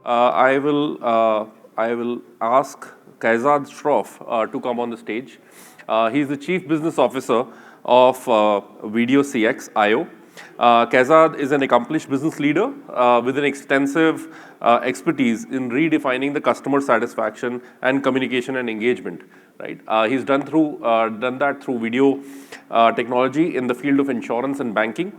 I will ask Kaizad Shroff to come on the stage. He's the Chief Business Officer of Video CX IO. Kaizad is an accomplished business leader with an extensive expertise in redefining the customer satisfaction and communication and engagement. Right? He's done that through video technology in the field of insurance and banking.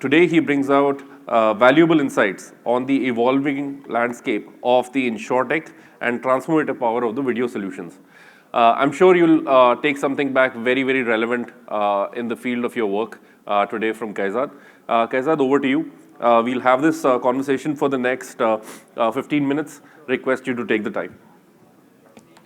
Today, he brings out valuable insights on the evolving landscape of the InsurTech and transformative power of the video solutions. I'm sure you'll take something back very, very relevant in the field of your work today from Kaizad. Kaizad, over to you. We'll have this conversation for the next 15 minutes. Request you to take the time.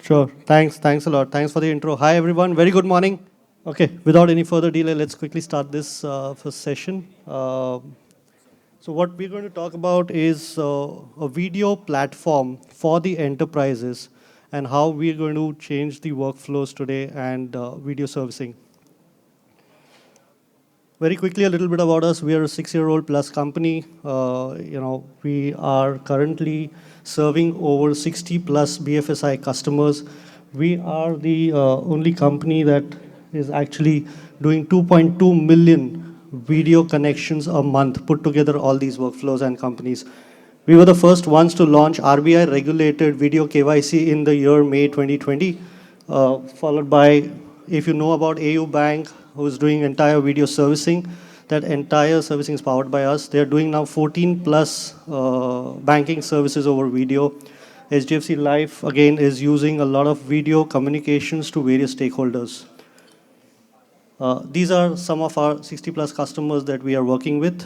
Sure. Thanks a lot. Thanks for the intro. Hi, everyone. Very good morning. Okay, without any further delay, let's quickly start this first session. So what we're going to talk about is a video platform for the enterprises and how we're going to change the workflows today and video servicing. Very quickly, a little bit about us. We are a 6-year-old plus company. We are currently serving over 60 plus BFSI customers. We are the only company that is actually doing 2.2 million video connections a month, put together all these workflows and companies. We were the first ones to launch RBI regulated video KYC in the year May 2020, followed by, if you know about AU Bank, who's doing entire video servicing, that entire servicing is powered by us. They're doing now 14 plus banking services over video. HDFC Life, again, is using a lot of video communications to various stakeholders. These are some of our 60 plus customers that we are working with.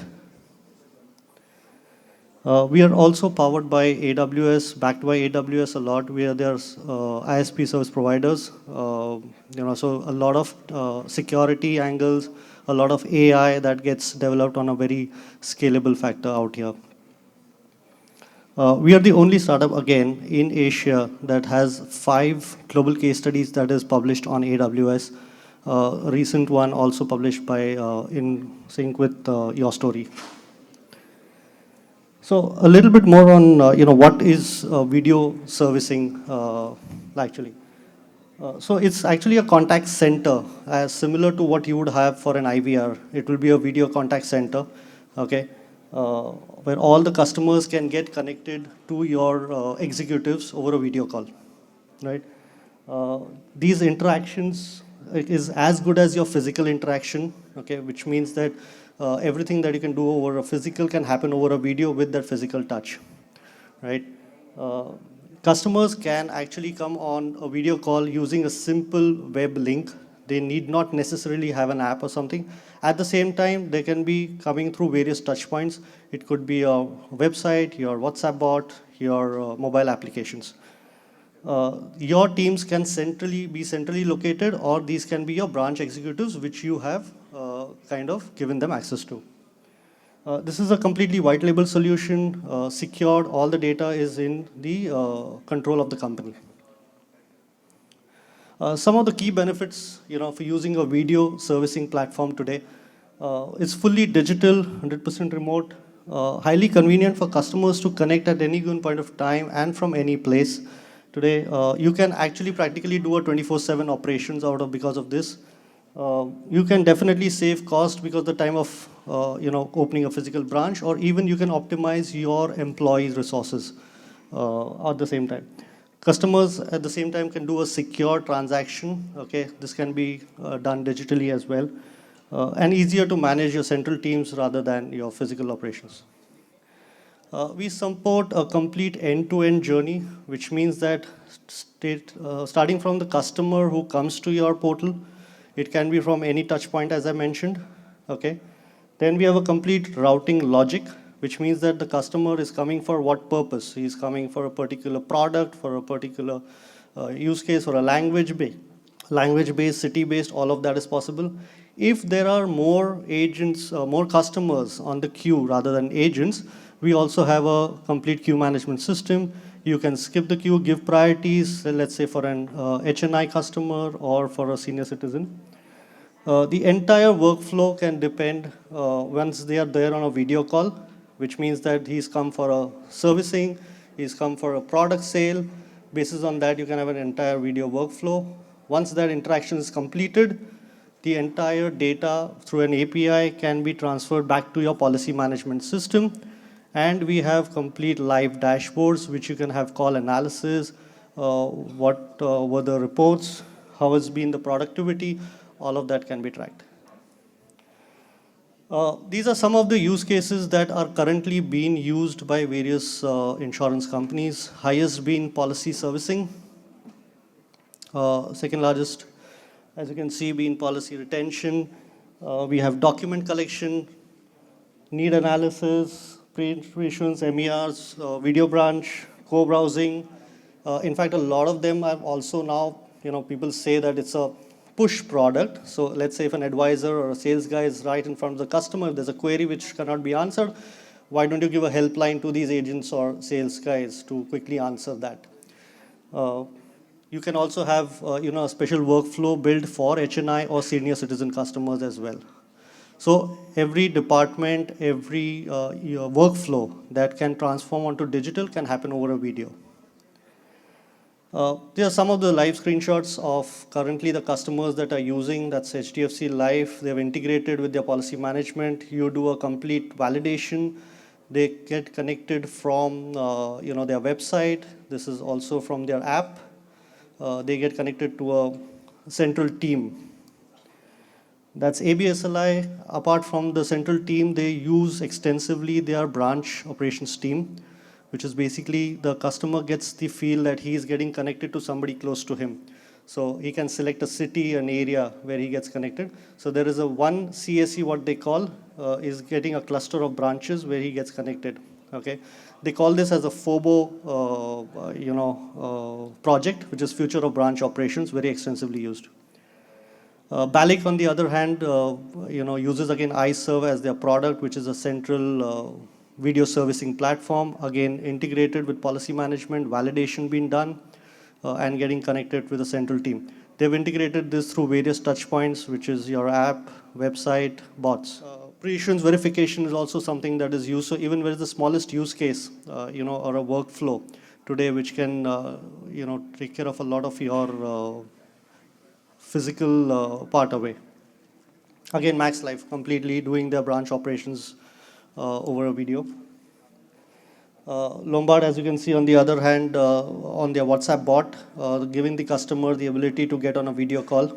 We are also powered by AWS, backed by AWS a lot. We are their ISP service providers. So a lot of security angles, a lot of AI that gets developed on a very scalable factor out here. We are the only startup, again, in Asia that has 5 global case studies that is published on AWS. A recent one also published by in sync with your story. So a little bit more on what is video servicing actually. So it's actually a contact center, similar to what you would have for an IVR. It will be a video contact center, okay, where all the customers can get connected to your executives over a video call, right? These interactions is as good as your physical interaction, okay, which means that everything that you can do over a physical can happen over a video with that physical touch, right? Customers can actually come on a video call using a simple web link. They need not necessarily have an app or something. At the same time, they can be coming through various touch points. It could be a website, your WhatsApp bot, your mobile applications. Your teams can be centrally located, or these can be your branch executives, which you have kind of given them access to. This is a completely white label solution, secured. All the data is in the control of the company. Some of the key benefits, for using a video servicing platform today, it's fully digital, 100% remote, highly convenient for customers to connect at any given point of time and from any place. Today, you can actually practically do a 24/7 operations because of this. You can definitely save cost because the time of opening a physical branch, or even you can optimize your employees' resources at the same time. Customers at the same time can do a secure transaction. Okay, this can be done digitally as well, and easier to manage your central teams rather than your physical operations. We support a complete end-to-end journey, which means that starting from the customer who comes to your portal, it can be from any touch point, as I mentioned. Okay. Then we have a complete routing logic, which means that the customer is coming for what purpose. He's coming for a particular product, for a particular use case, or a language-based, city-based, all of that is possible. If there are more agents, more customers on the queue rather than agents, we also have a complete queue management system. You can skip the queue, give priorities, let's say for an HNI customer or for a senior citizen. The entire workflow can depend, once they are there on a video call, which means that he's come for a servicing, he's come for a product sale. Basis on that, you can have an entire video workflow. Once that interaction is completed, the entire data through an API can be transferred back to your policy management system. And we have complete live dashboards, which you can have call analysis, what were the reports, how has been the productivity, all of that can be tracked. These are some of the use cases that are currently being used by various insurance companies. Highest being policy servicing. Second largest, as you can see, being policy retention. We have document collection, need analysis, pre-issuance, MERs, video branch, co-browsing. In fact, a lot of them are also now, people say that it's a push product. So let's say if an advisor or a sales guy is right in front of the customer, if there's a query which cannot be answered, why don't you give a helpline to these agents or sales guys to quickly answer that? You can also have a special workflow built for HNI or senior citizen customers as well. So every department, every workflow that can transform onto digital can happen over a video. There are some of the live screenshots of currently the customers that are using. That's HDFC Life. They've integrated with their policy management. You do a complete validation. They get connected from their website. This is also from their app. They get connected to a central team. That's ABSLI. Apart from the central team, they use extensively their branch operations team, which is basically the customer gets the feel that he is getting connected to somebody close to him. So he can select a city, an area where he gets connected. So there is a one CSE, what they call, is getting a cluster of branches where he gets connected. Okay, they call this as a FOBO, project, which is Future of Branch Operations, very extensively used. BALIC, on the other hand, uses again iServe as their product, which is a central video servicing platform, again integrated with policy management, validation being done, and getting connected with a central team. They've integrated this through various touch points, which is your app, website, bots. Pre-issuance verification is also something that is used. So even with the smallest use case, or a workflow today, which can, take care of a lot of your physical part away. Again, Max Life, completely doing their branch operations over a video. Lombard, as you can see on the other hand, on their WhatsApp bot, giving the customer the ability to get on a video call.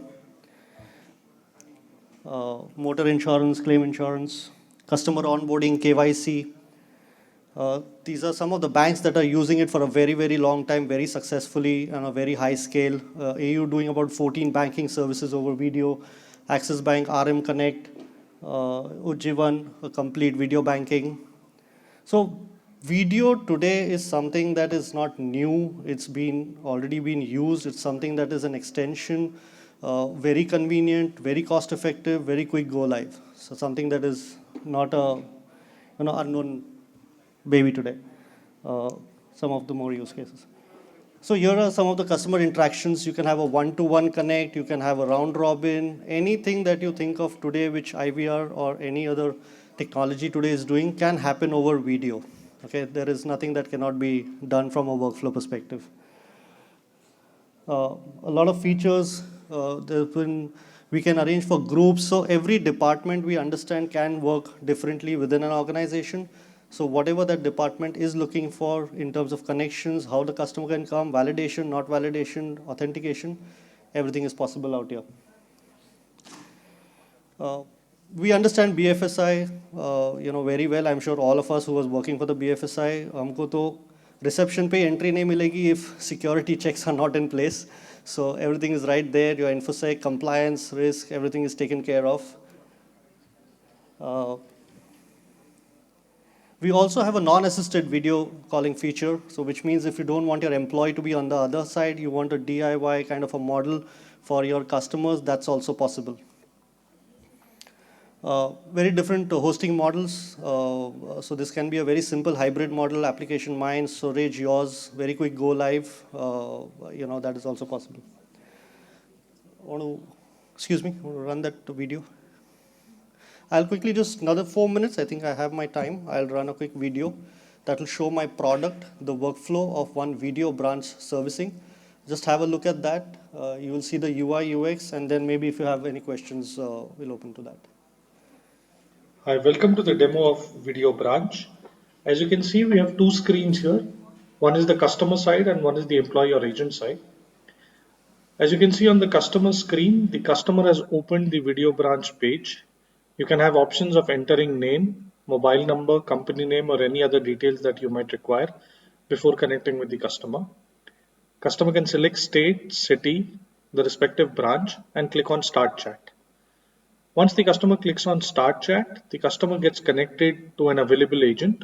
Motor insurance, claim insurance, customer onboarding, KYC. These are some of the banks that are using it for a very, very long time, very successfully on a very high scale. AU doing about 14 banking services over video. Axis Bank, RM Connect, Ujjivan, a complete video banking. So video today is something that is not new. It's already been used. It's something that is an extension, very convenient, very cost effective, very quick go live. So something that is not a unknown baby today. Some of the more use cases. So here are some of the customer interactions. You can have a one-to-one connect. You can have a round robin. Anything that you think of today, which IVR or any other technology today is doing, can happen over video. Okay, there is nothing that cannot be done from a workflow perspective. A lot of features. We can arrange for groups. So every department we understand can work differently within an organization. So whatever that department is looking for in terms of connections, how the customer can come, validation, not validation, authentication, everything is possible out here. We understand BFSI, very well. I'm sure all of us who was working for the BFSI, हमको तो reception पे entry नहीं मिलेगी if security checks are not in place. So everything is right there. Your InfoSec, compliance, risk, everything is taken care of. We also have a non-assisted video calling feature, so which means if you don't want your employee to be on the other side, you want a DIY kind of a model for your customers, that's also possible. Very different hosting models. So this can be a very simple hybrid model, application mine, storage yours, very quick go live. That is also possible. Want to run that video? I'll quickly just another 4 minutes. I think I have my time. I'll run a quick video that will show my product, the workflow of one video branch servicing. Just have a look at that. You will see the UI, UX, and then maybe if you have any questions, we'll open to that. Hi, welcome to the demo of Video Branch. As you can see, we have two screens here. One is the customer side and one is the employee or agent side. As you can see on the customer screen, the customer has opened the Video Branch page. You can have options of entering name, mobile number, company name, or any other details that you might require before connecting with the customer. Customer can select state, city, the respective branch, and click on Start Chat. Once the customer clicks on Start Chat, the customer gets connected to an available agent.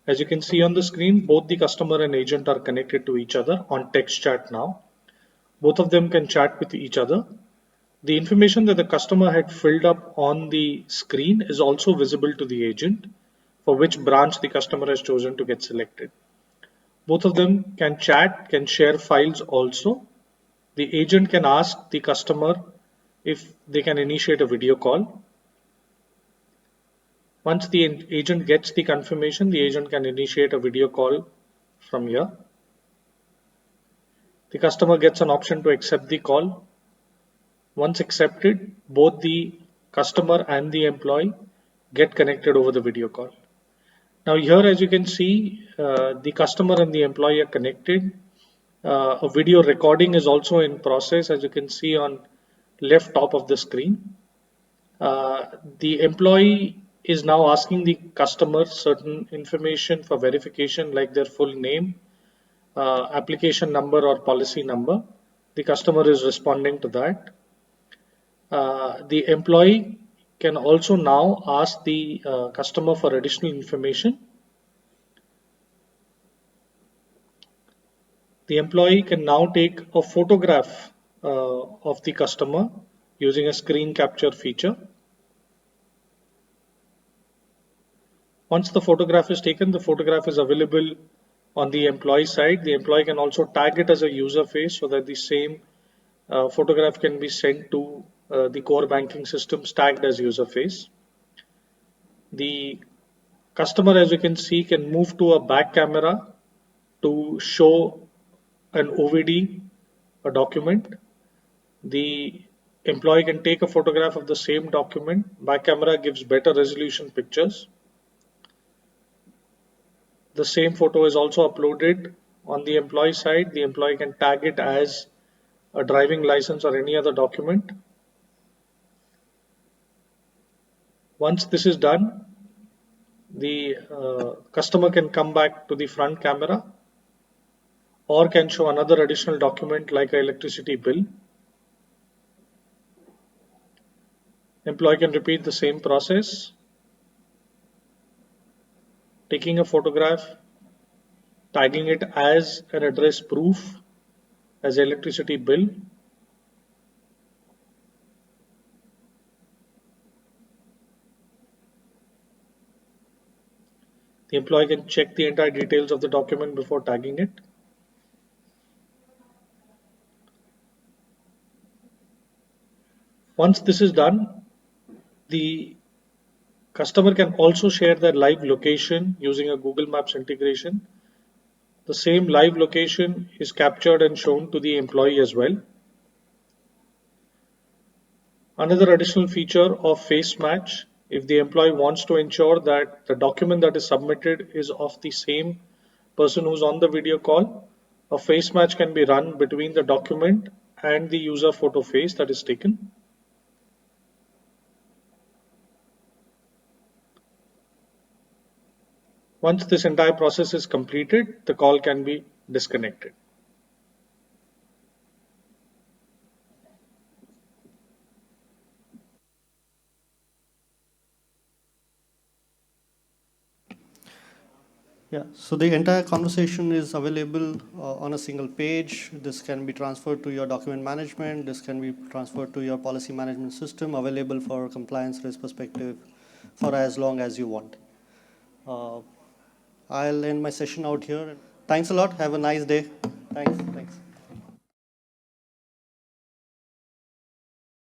As you can see on the screen, both the customer and agent are connected to each other on text chat now. Both of them can chat with each other. The information that the customer had filled up on the screen is also visible to the agent, for which branch the customer has chosen to get selected. Both of them can chat, can share files also. The agent can ask the customer if they can initiate a video call. Once the agent gets the confirmation, the agent can initiate a video call from here. The customer gets an option to accept the call. Once accepted, both the customer and the employee get connected over the video call. Now here, as you can see, the customer and the employee are connected. A video recording is also in process, as you can see on left top of the screen. The employee is now asking the customer certain information for verification, like their full name, application number or policy number. The customer is responding to that. The employee can also now ask the customer for additional information. The employee can now take a photograph of the customer using a screen capture feature. Once the photograph is taken, the photograph is available on the employee side. The employee can also tag it as a user face so that the same photograph can be sent to the core banking systems tagged as user face. The customer, as you can see, can move to a back camera to show an OVD, a document. The employee can take a photograph of the same document. Back camera gives better resolution pictures. The same photo is also uploaded on the employee side. The employee can tag it as a driving license or any other document. Once this is done, the customer can come back to the front camera or can show another additional document like an electricity bill. Employee can repeat the same process, taking a photograph, tagging it as an address proof, as electricity bill. The employee can check the entire details of the document before tagging it. Once this is done, the customer can also share their live location using a Google Maps integration. The same live location is captured and shown to the employee as well. Another additional feature of face match, if the employee wants to ensure that the document that is submitted is of the same person who's on the video call, a face match can be run between the document and the user photo face that is taken. Once this entire process is completed, the call can be disconnected. Yeah, so the entire conversation is available on a single page. This can be transferred to your document management. This can be transferred to your policy management system, available for compliance risk perspective for as long as you want. I'll end my session out here. Thanks a lot. Have a nice day. Thanks.